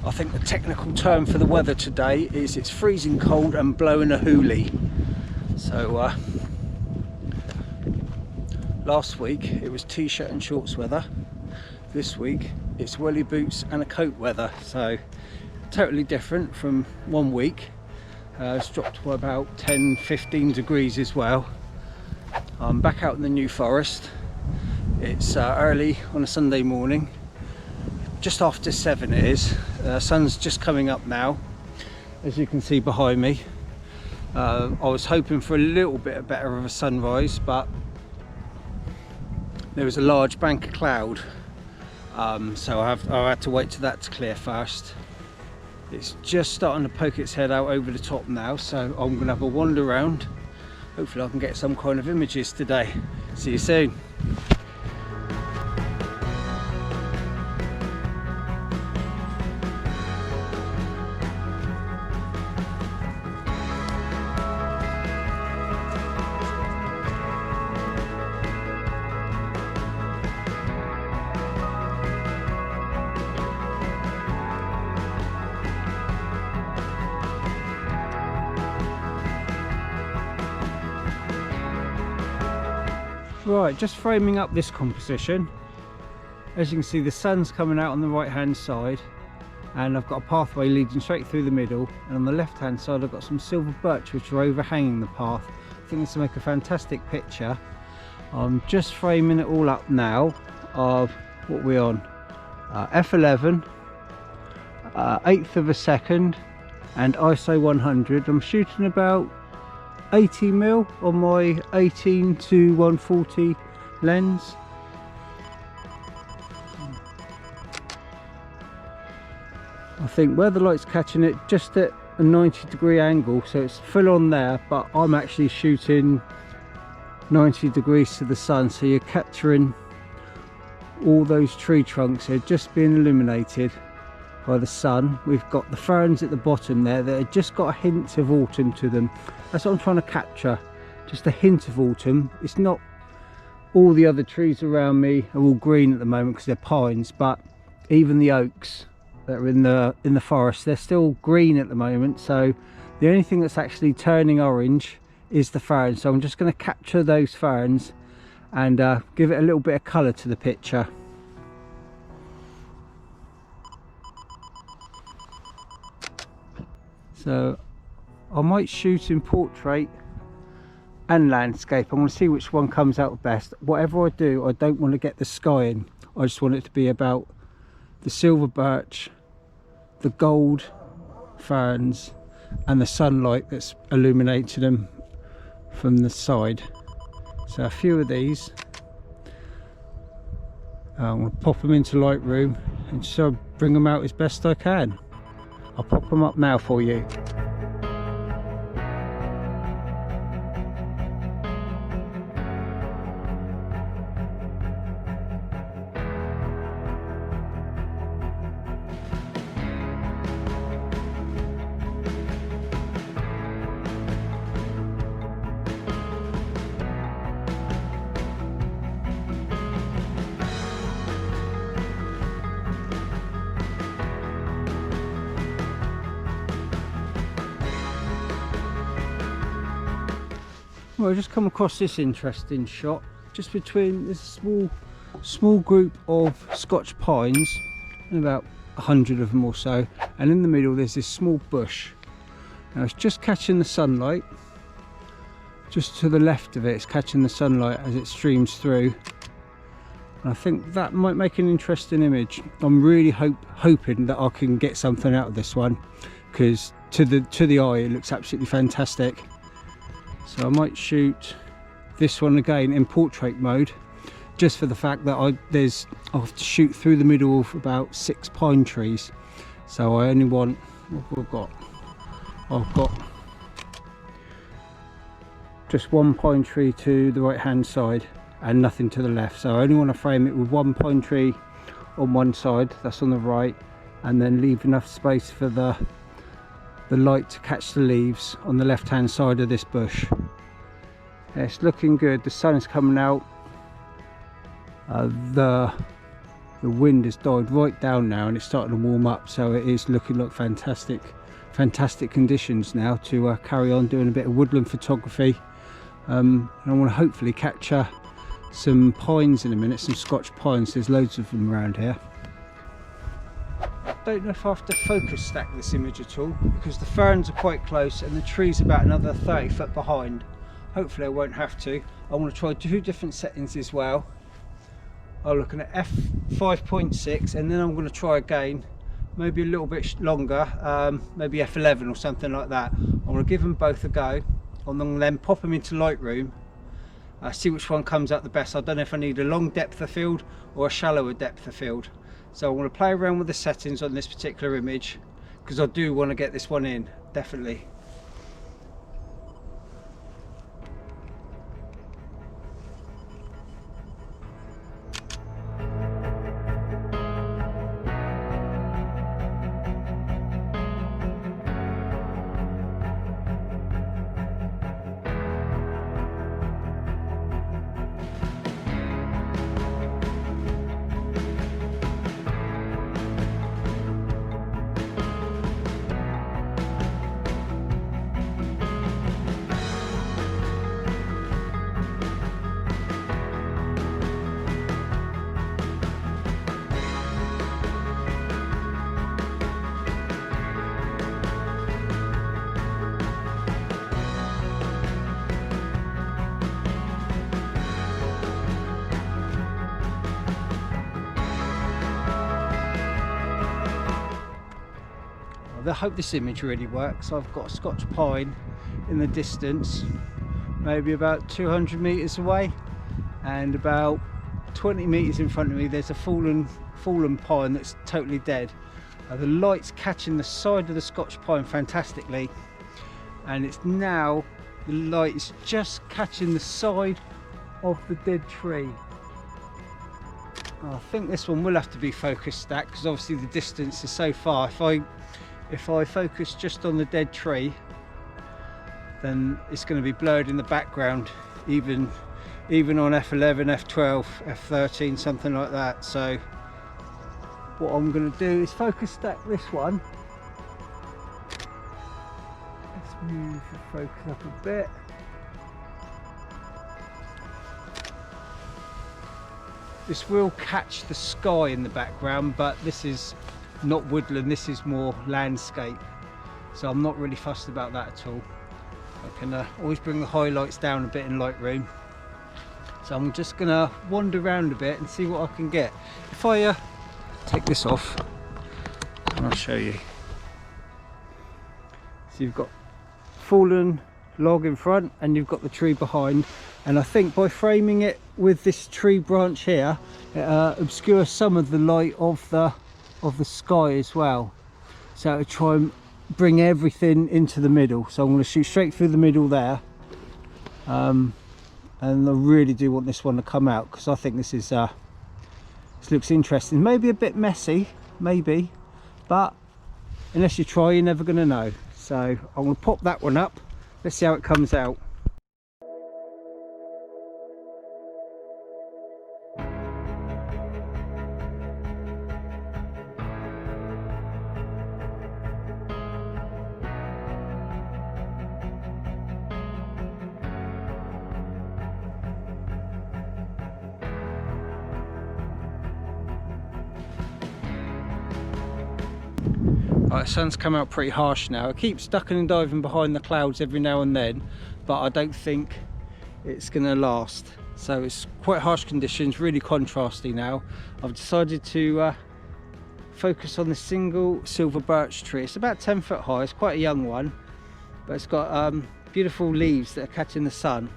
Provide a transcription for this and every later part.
I think the technical term for the weather today is it's freezing cold and blowing a hoolie. So last week it was t-shirt and shorts weather. This week it's welly boots and a coat weather. So totally different from 1 week. It's dropped by about 10-15 degrees as well. I'm back out in the New Forest. It's early on a Sunday morning, just after 7 it is. Sun's just coming up now, as you can see behind me. I was hoping for a little bit better of a sunrise, but there was a large bank of cloud, so I had to wait till that to clear first. It's just starting to poke its head out over the top now, so I'm going to have a wander around. Hopefully I can get some kind of images today. See you soon. Right, just framing up this composition. As you can see, the sun's coming out on the right hand side, and I've got a pathway leading straight through the middle, and on the left hand side I've got some silver birch which are overhanging the path. I think this will make a fantastic picture. I'm just framing it all up now. Of what we're on, f11, 1/8 of a second, and ISO 100. I'm shooting about 80mm on my 18 to 140 lens. I think where the light's catching it just at a 90-degree angle, so it's full on there, but I'm actually shooting 90 degrees to the sun, so you're capturing all those tree trunks here just being illuminated by the sun. We've got the ferns at the bottom there that have just got a hint of autumn to them. That's what I'm trying to capture, just a hint of autumn. It's not all the other trees around me are all green at the moment because they're pines, but even the oaks that are in the forest, they're still green at the moment. So the only thing that's actually turning orange is the ferns. So I'm just going to capture those ferns and give it a little bit of colour to the picture. So I might shoot in portrait and landscape. I'm going to see which one comes out best. Whatever I do, I don't want to get the sky in. I just want it to be about the silver birch, the gold ferns, and the sunlight that's illuminating them from the side. So a few of these, I'm going to pop them into Lightroom and so bring them out as best I can. I'll pop them up now for you. Well, I just come across this interesting shot just between this small group of Scotch pines, and about 100 of them or so, and in the middle there's this small bush. Now it's just catching the sunlight. Just to the left of it, it's catching the sunlight as it streams through. And I think that might make an interesting image. I'm really hoping that I can get something out of this one, because to the eye it looks absolutely fantastic. So I might shoot this one again in portrait mode, just for the fact that I have to shoot through the middle of about 6 pine trees. So I only want, what have I got? I've got just one pine tree to the right hand side and nothing to the left. So I only want to frame it with one pine tree on one side, that's on the right, and then leave enough space for the light to catch the leaves on the left hand side of this bush. Yeah, it's looking good. The sun is coming out. The the wind has died right down now and it's starting to warm up, so it is looking like fantastic conditions now to carry on doing a bit of woodland photography. And I want to hopefully capture some pines in a minute, some Scotch pines. There's loads of them around here. I don't know if I have to focus stack this image at all, because the ferns are quite close and the tree's about another 30 foot behind. Hopefully I won't have to. I want to try 2 different settings as well. I'm looking at f5.6 and then I'm going to try again, maybe a little bit longer, maybe f11 or something like that. I'm going to give them both a go. I'm going to then pop them into Lightroom, see which one comes out the best. I don't know if I need a long depth of field or a shallower depth of field. So I want to play around with the settings on this particular image, because I do want to get this one in, definitely. I hope this image really works. I've got a Scotch pine in the distance, maybe about 200 meters away, and about 20 meters in front of me there's a fallen pine that's totally dead. The light's catching the side of the Scotch pine fantastically, and it's now the light is just catching the side of the dead tree. I think this one will have to be focus stacked, because obviously the distance is so far. If I focus just on the dead tree, then it's going to be blurred in the background, even on f11, f12, f13, something like that. So what I'm going to do is focus stack this one. Let's move the focus up a bit. This will catch the sky in the background, but this is not woodland, this is more landscape, so I'm not really fussed about that at all. I can always bring the highlights down a bit in Lightroom. So I'm just gonna wander around a bit and see what I can get. If I take this off and I'll show you. So you've got fallen log in front and you've got the tree behind, and I think by framing it with this tree branch here, it obscures some of the light of the sky as well, so to try and bring everything into the middle. So I'm going to shoot straight through the middle there, and I really do want this one to come out, because I think this looks interesting. Maybe a bit messy, maybe, but unless you try you're never going to know. So I'm going to pop that one up, let's see how it comes out. Right, the sun's come out pretty harsh now. It keeps ducking and diving behind the clouds every now and then, but I don't think it's going to last. So it's quite harsh conditions, really contrasty now. I've decided to focus on the single silver birch tree. It's about 10 foot high, it's quite a young one, but it's got beautiful leaves that are catching the sun.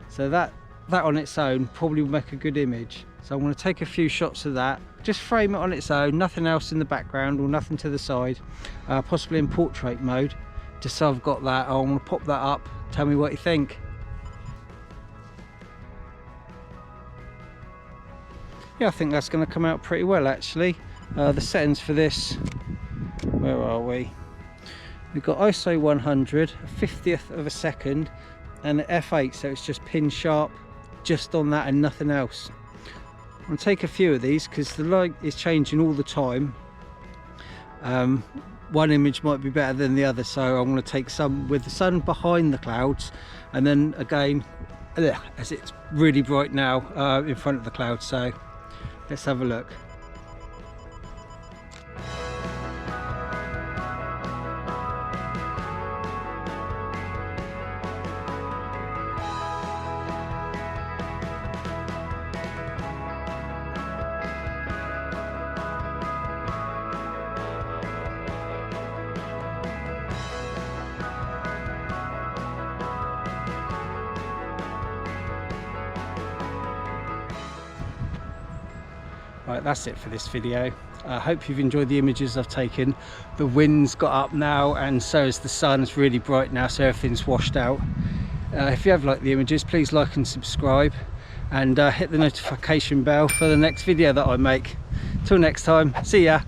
So that on its own probably will make a good image. So I'm going to take a few shots of that, just frame it on its own, nothing else in the background or nothing to the side, possibly in portrait mode, just so I've got that. I want to pop that up, tell me what you think. Yeah, I think that's going to come out pretty well actually. The settings for this, where are we? We've got ISO 100, a 50th of a second, and f8, so it's just pin sharp just on that and nothing else. I'll take a few of these because the light is changing all the time. One image might be better than the other, so I'm going to take some with the sun behind the clouds, and then again as it's really bright now in front of the clouds. So let's have a look. Right, that's it for this video. I hope you've enjoyed the images I've taken. The wind's got up now, and so is the sun. It's really bright now, so everything's washed out. If you have liked the images, please like and subscribe, and hit the notification bell for the next video that I make. Till next time, see ya.